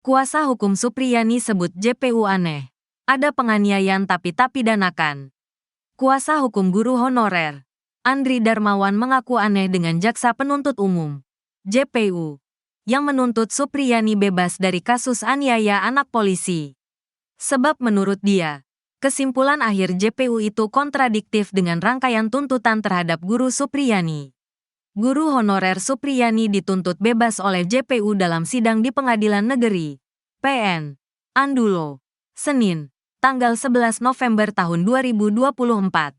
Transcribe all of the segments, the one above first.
Kuasa hukum Supriyani sebut JPU aneh. Ada penganiayaan tapi tak pidanakan. Kuasa hukum guru honorer Andri Darmawan mengaku aneh dengan jaksa penuntut umum JPU yang menuntut Supriyani bebas dari kasus aniaya anak polisi. Sebab menurut dia, kesimpulan akhir JPU itu kontradiktif dengan rangkaian tuntutan terhadap guru Supriyani. Guru honorer Supriyani dituntut bebas oleh JPU dalam sidang di Pengadilan Negeri PN Andulo, Senin, tanggal 11 November tahun 2024.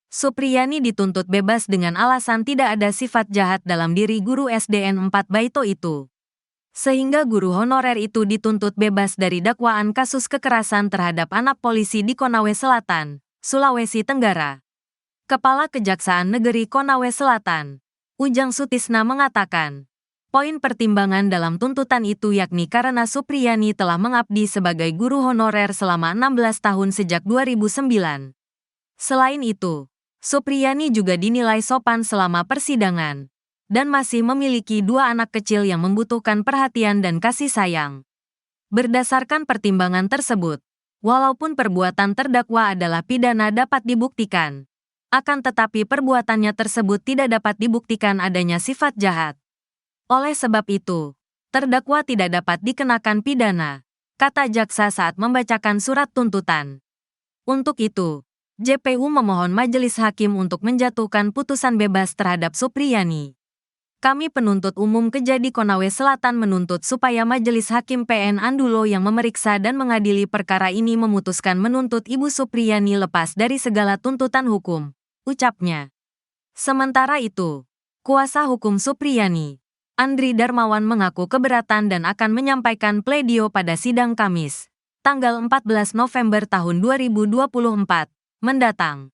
Supriyani dituntut bebas dengan alasan tidak ada sifat jahat dalam diri guru SDN 4 Baito itu. Sehingga guru honorer itu dituntut bebas dari dakwaan kasus kekerasan terhadap anak polisi di Konawe Selatan, Sulawesi Tenggara. Kepala Kejaksaan Negeri Konawe Selatan, Ujang Sutisna mengatakan, poin pertimbangan dalam tuntutan itu yakni karena Supriyani telah mengabdi sebagai guru honorer selama 16 tahun sejak 2009. Selain itu, Supriyani juga dinilai sopan selama persidangan, dan masih memiliki 2 anak kecil yang membutuhkan perhatian dan kasih sayang. Berdasarkan pertimbangan tersebut, walaupun perbuatan terdakwa adalah pidana dapat dibuktikan, akan tetapi perbuatannya tersebut tidak dapat dibuktikan adanya sifat jahat. Oleh sebab itu, terdakwa tidak dapat dikenakan pidana, kata jaksa saat membacakan surat tuntutan. Untuk itu, JPU memohon majelis hakim untuk menjatuhkan putusan bebas terhadap Supriyani. Kami penuntut umum Kejati Konawe Selatan menuntut supaya Majelis Hakim PN Andulo yang memeriksa dan mengadili perkara ini memutuskan menuntut Ibu Supriyani lepas dari segala tuntutan hukum, ucapnya. Sementara itu, kuasa hukum Supriyani, Andri Darmawan mengaku keberatan dan akan menyampaikan pledio pada sidang Kamis, tanggal 14 November tahun 2024, mendatang.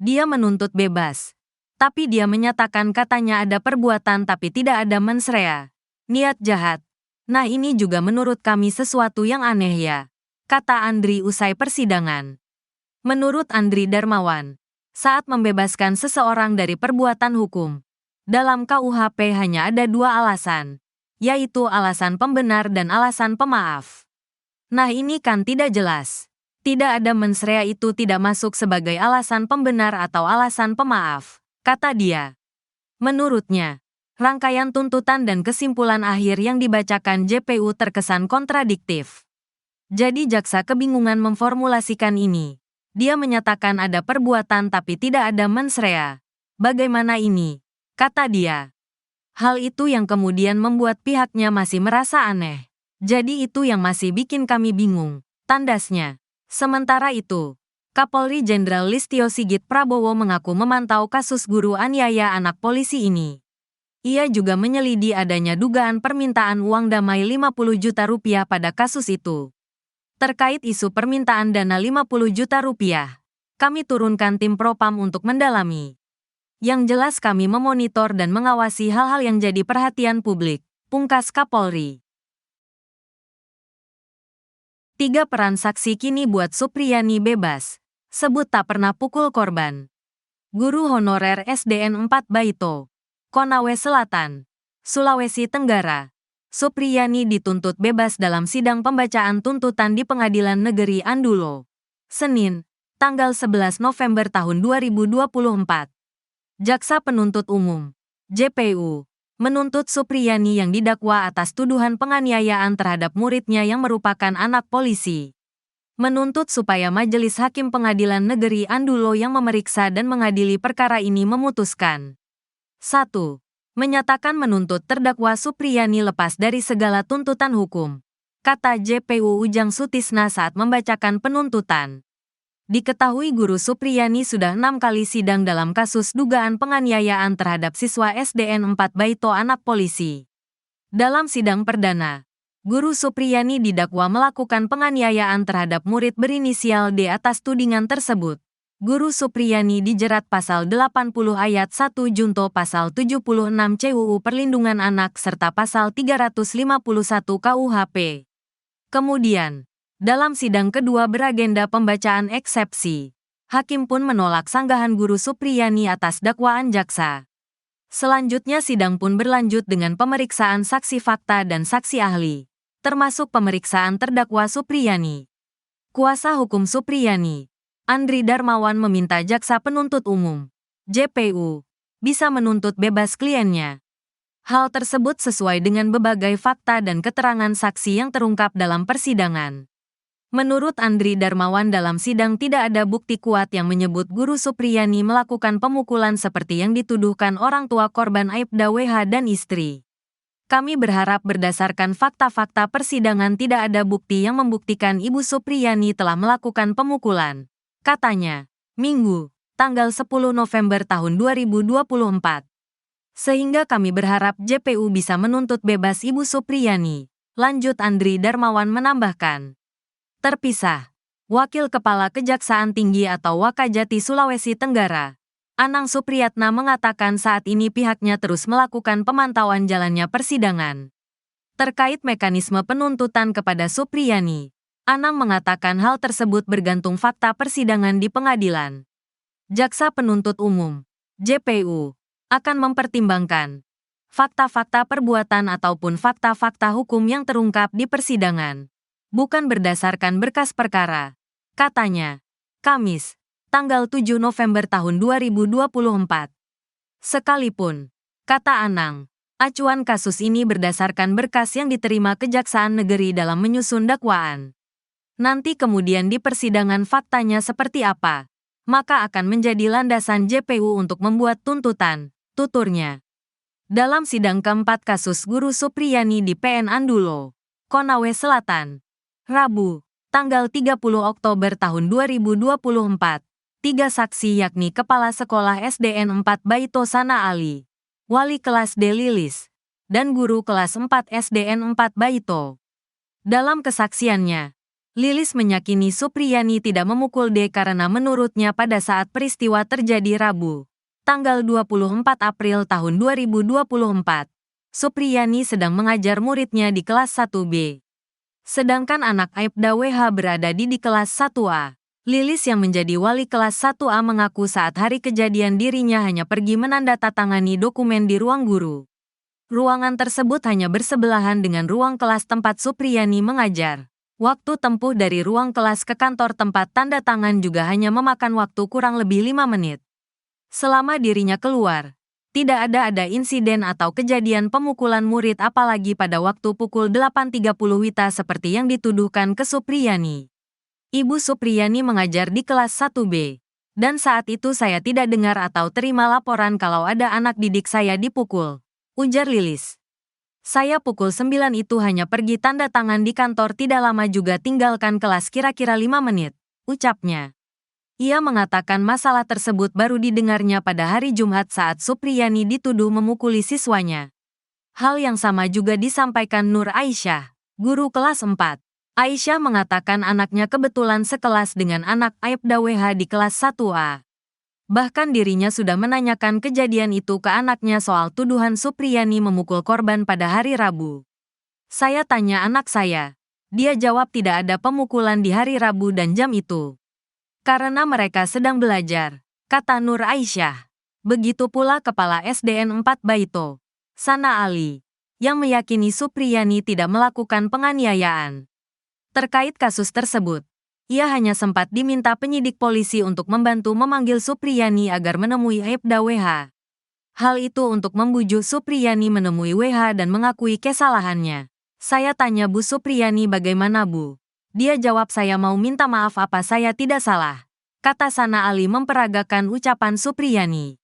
Dia menuntut bebas. Tapi dia menyatakan katanya ada perbuatan tapi tidak ada mens rea, niat jahat. Nah ini juga menurut kami sesuatu yang aneh ya, kata Andri usai persidangan. Menurut Andri Darmawan, saat membebaskan seseorang dari perbuatan hukum, dalam KUHP hanya ada 2 alasan, yaitu alasan pembenar dan alasan pemaaf. Nah ini kan tidak jelas. Tidak ada mens rea itu tidak masuk sebagai alasan pembenar atau alasan pemaaf, kata dia. Menurutnya, rangkaian tuntutan dan kesimpulan akhir yang dibacakan JPU terkesan kontradiktif. Jadi jaksa kebingungan memformulasikan ini. Dia menyatakan ada perbuatan tapi tidak ada mens rea. Bagaimana ini? Kata dia. Hal itu yang kemudian membuat pihaknya masih merasa aneh. Jadi itu yang masih bikin kami bingung, tandasnya. Sementara itu, Kapolri Jenderal Listio Sigit Prabowo mengaku memantau kasus guru aniaya anak polisi ini. Ia juga menyelidiki adanya dugaan permintaan uang damai 50 juta rupiah pada kasus itu. Terkait isu permintaan dana 50 juta rupiah, kami turunkan tim Propam untuk mendalami. Yang jelas kami memonitor dan mengawasi hal-hal yang jadi perhatian publik, pungkas Kapolri. 3 peran saksi kini buat Supriyani bebas. Sebut tak pernah pukul korban. Guru honorer SDN 4 Baito, Konawe Selatan, Sulawesi Tenggara. Supriyani dituntut bebas dalam sidang pembacaan tuntutan di Pengadilan Negeri Andulo, Senin, tanggal 11 November tahun 2024. Jaksa Penuntut Umum, JPU, menuntut Supriyani yang didakwa atas tuduhan penganiayaan terhadap muridnya yang merupakan anak polisi. Menuntut supaya Majelis Hakim Pengadilan Negeri Andulo yang memeriksa dan mengadili perkara ini memutuskan. 1. Menyatakan menuntut terdakwa Supriyani lepas dari segala tuntutan hukum, kata JPU Ujang Sutisna saat membacakan penuntutan. Diketahui guru Supriyani sudah 6 kali sidang dalam kasus dugaan penganiayaan terhadap siswa SDN 4 Baito anak polisi. Dalam sidang perdana, guru Supriyani didakwa melakukan penganiayaan terhadap murid berinisial D atas tudingan tersebut. Guru Supriyani dijerat pasal 80 ayat 1 junto pasal 76 CUU Perlindungan Anak serta pasal 351 KUHP. Kemudian, dalam sidang kedua beragenda pembacaan eksepsi, hakim pun menolak sanggahan guru Supriyani atas dakwaan jaksa. Selanjutnya sidang pun berlanjut dengan pemeriksaan saksi fakta dan saksi ahli. termasuk pemeriksaan terdakwa Supriyani. Kuasa hukum Supriyani, Andri Darmawan meminta Jaksa Penuntut Umum, JPU, bisa menuntut bebas kliennya. Hal tersebut sesuai dengan berbagai fakta dan keterangan saksi yang terungkap dalam persidangan. Menurut Andri Darmawan, dalam sidang tidak ada bukti kuat yang menyebut Guru Supriyani melakukan pemukulan seperti yang dituduhkan orang tua korban Aibda WH dan istri. Kami berharap berdasarkan fakta-fakta persidangan tidak ada bukti yang membuktikan Ibu Supriyani telah melakukan pemukulan, katanya, Minggu, tanggal 10 November tahun 2024. Sehingga kami berharap JPU bisa menuntut bebas Ibu Supriyani, lanjut Andri Darmawan menambahkan. Terpisah, Wakil Kepala Kejaksaan Tinggi atau Wakajati Sulawesi Tenggara, Anang Supriyatna mengatakan saat ini pihaknya terus melakukan pemantauan jalannya persidangan. Terkait mekanisme penuntutan kepada Supriyani, Anang mengatakan hal tersebut bergantung fakta persidangan di pengadilan. Jaksa Penuntut Umum, JPU, akan mempertimbangkan fakta-fakta perbuatan ataupun fakta-fakta hukum yang terungkap di persidangan, bukan berdasarkan berkas perkara, katanya. Kamis, tanggal 7 November tahun 2024. Sekalipun, kata Anang, acuan kasus ini berdasarkan berkas yang diterima Kejaksaan Negeri dalam menyusun dakwaan. Nanti kemudian di persidangan faktanya seperti apa, maka akan menjadi landasan JPU untuk membuat tuntutan, tuturnya. Dalam sidang keempat kasus Guru Supriyani di PN Andulo, Konawe Selatan, Rabu, tanggal 30 Oktober tahun 2024, 3 saksi yakni Kepala Sekolah SDN 4 Baito Sana Ali, Wali kelas D Lilis, dan Guru kelas 4 SDN 4 Baito. Dalam kesaksiannya, Lilis meyakini Supriyani tidak memukul D karena menurutnya pada saat peristiwa terjadi Rabu, tanggal 24 April tahun 2024, Supriyani sedang mengajar muridnya di kelas 1B. Sedangkan anak Aibda WH berada di kelas 1A. Lilis yang menjadi wali kelas 1A mengaku saat hari kejadian dirinya hanya pergi menandatangani dokumen di ruang guru. Ruangan tersebut hanya bersebelahan dengan ruang kelas tempat Supriyani mengajar. Waktu tempuh dari ruang kelas ke kantor tempat tanda tangan juga hanya memakan waktu kurang lebih 5 menit. Selama dirinya keluar, tidak ada insiden atau kejadian pemukulan murid apalagi pada waktu pukul 8.30 WITA seperti yang dituduhkan ke Supriyani. Ibu Supriyani mengajar di kelas 1B, dan saat itu saya tidak dengar atau terima laporan kalau ada anak didik saya dipukul, ujar Lilis. Saya pukul 9 itu hanya pergi tanda tangan di kantor, tidak lama juga tinggalkan kelas kira-kira 5 menit, ucapnya. Ia mengatakan masalah tersebut baru didengarnya pada hari Jumat saat Supriyani dituduh memukuli siswanya. Hal yang sama juga disampaikan Nur Aisyah, guru kelas 4. Aisyah mengatakan anaknya kebetulan sekelas dengan anak Aibda WH di kelas 1A. Bahkan dirinya sudah menanyakan kejadian itu ke anaknya soal tuduhan Supriyani memukul korban pada hari Rabu. Saya tanya anak saya. Dia jawab tidak ada pemukulan di hari Rabu dan jam itu. Karena mereka sedang belajar, kata Nur Aisyah. Begitu pula Kepala SDN 4 Baito, Sana Ali, yang meyakini Supriyani tidak melakukan penganiayaan. Terkait kasus tersebut, ia hanya sempat diminta penyidik polisi untuk membantu memanggil Supriyani agar menemui Aibda WH. Hal itu untuk membujuk Supriyani menemui WH dan mengakui kesalahannya. Saya tanya Bu Supriyani bagaimana Bu? Dia jawab saya mau minta maaf apa saya tidak salah, kata Sana Ali memperagakan ucapan Supriyani.